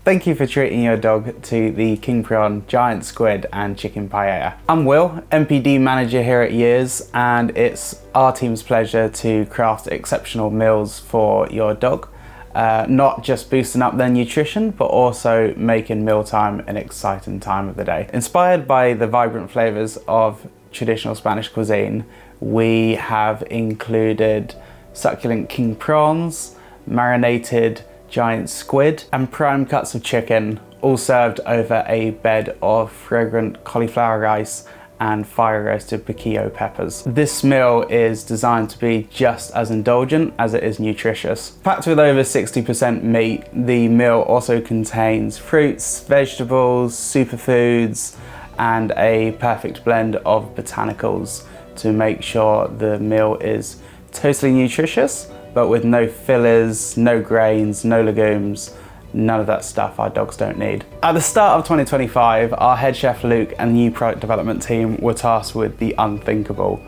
Thank you for treating your dog to the king prawn, giant squid and chicken paella. I'm Will, MPD manager here at Years, and it's our team's pleasure to craft exceptional meals for your dog. Not just boosting up their nutrition, but also making mealtime an exciting time of the day. Inspired by the vibrant flavors of traditional Spanish cuisine, we have included succulent king prawns, marinated giant squid, and prime cuts of chicken, all served over a bed of fragrant cauliflower rice and fire roasted piquillo peppers. This meal is designed to be just as indulgent as it is nutritious. Packed with over 60% meat, the meal also contains fruits, vegetables, superfoods, and a perfect blend of botanicals to make sure the meal is totally nutritious, but with no fillers, no grains, no legumes, none of that stuff our dogs don't need. At the start of 2025, our head chef Luke and the new product development team were tasked with the unthinkable.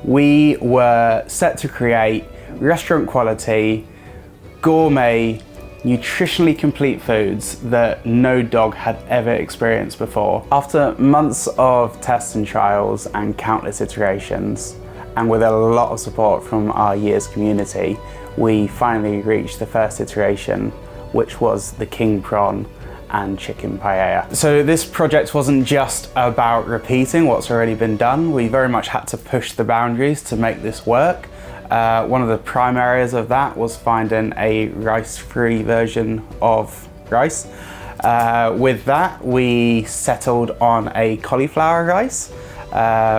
We were set to create restaurant quality, gourmet, nutritionally complete foods that no dog had ever experienced before. After months of tests and trials and countless iterations, and with a lot of support from our Years community, we finally reached the first iteration, which was the king prawn and chicken paella. So this project wasn't just about repeating what's already been done. We very much had to push the boundaries to make this work. One of the prime areas of that was finding a rice-free version of rice. With that, we settled on a cauliflower rice,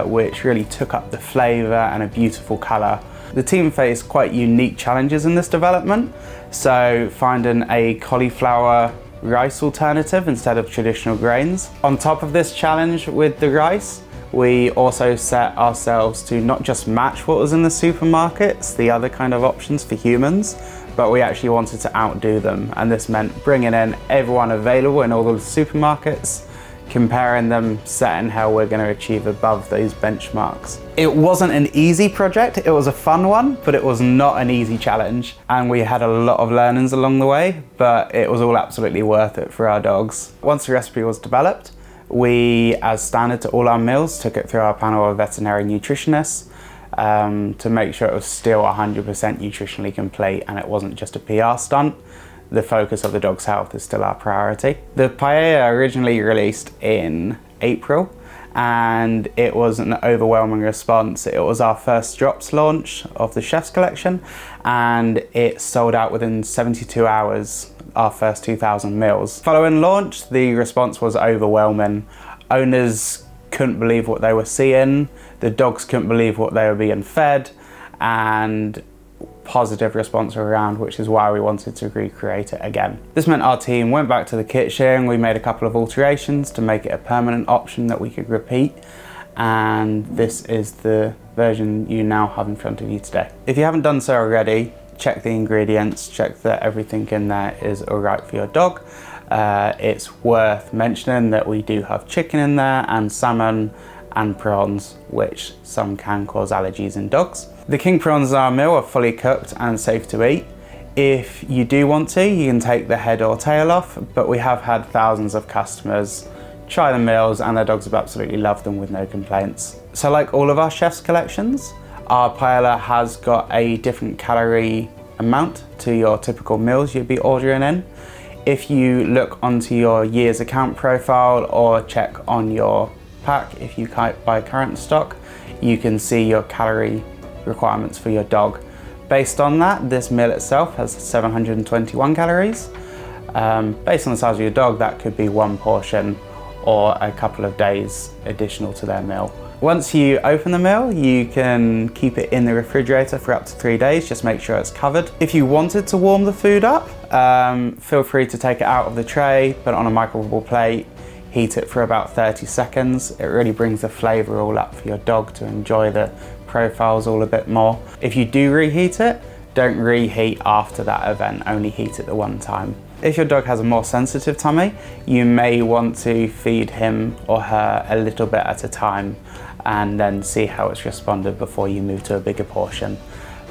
which really took up the flavour and a beautiful colour. The team faced quite unique challenges in this development, so finding a cauliflower rice alternative instead of traditional grains. On top of this challenge with the rice, we also set ourselves to not just match what was in the supermarkets, the other kind of options for humans, but we actually wanted to outdo them. And this meant bringing in everyone available in all the supermarkets, comparing them, setting how we're going to achieve above those benchmarks. It wasn't an easy project, it was a fun one, but it was not an easy challenge. And we had a lot of learnings along the way, but it was all absolutely worth it for our dogs. Once the recipe was developed, we, as standard to all our meals, took it through our panel of veterinary nutritionists to make sure it was still 100% nutritionally complete and it wasn't just a PR stunt. The focus of the dog's health is still our priority. The paella originally released in April and it was an overwhelming response. It was our first drops launch of the chef's collection and it sold out within 72 hours, our first 2,000 meals. Following launch, the response was overwhelming. Owners couldn't believe what they were seeing, the dogs couldn't believe what they were being fed, and positive response around, which is why we wanted to recreate it again. This meant our team went back to the kitchen, we made a couple of alterations to make it a permanent option that we could repeat, and this is the version you now have in front of you today. If you haven't done so already, check the ingredients, check that everything in there is all right for your dog. It's worth mentioning that we do have chicken in there and salmon and prawns, which some can cause allergies in dogs. The king prawns in our meal are fully cooked and safe to eat. If you do want to, you can take the head or tail off, but we have had thousands of customers try the meals and their dogs have absolutely loved them with no complaints. So like all of our chef's collections, our paella has got a different calorie amount to your typical meals you'd be ordering in. If you look onto your Years account profile or check on your pack, if you buy current stock, you can see your calorie requirements for your dog. Based on that, this meal itself has 721 calories. Based on the size of your dog, that could be one portion or a couple of days additional to their meal. Once you open the meal, you can keep it in the refrigerator for up to 3 days, just make sure it's covered. If you wanted to warm the food up, feel free to take it out of the tray, put it on a microwavable plate, heat it for about 30 seconds. It really brings the flavour all up for your dog to enjoy the profiles all a bit more. If you do reheat it, don't reheat after that event, only heat it the one time. If your dog has a more sensitive tummy, you may want to feed him or her a little bit at a time and then see how it's responded before you move to a bigger portion.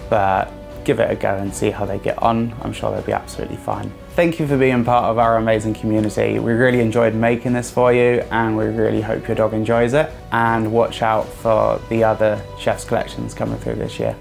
But give it a go and see how they get on. I'm sure they'll be absolutely fine. Thank you for being part of our amazing community. We really enjoyed making this for you, and we really hope your dog enjoys it. And watch out for the other chef's collections coming through this year.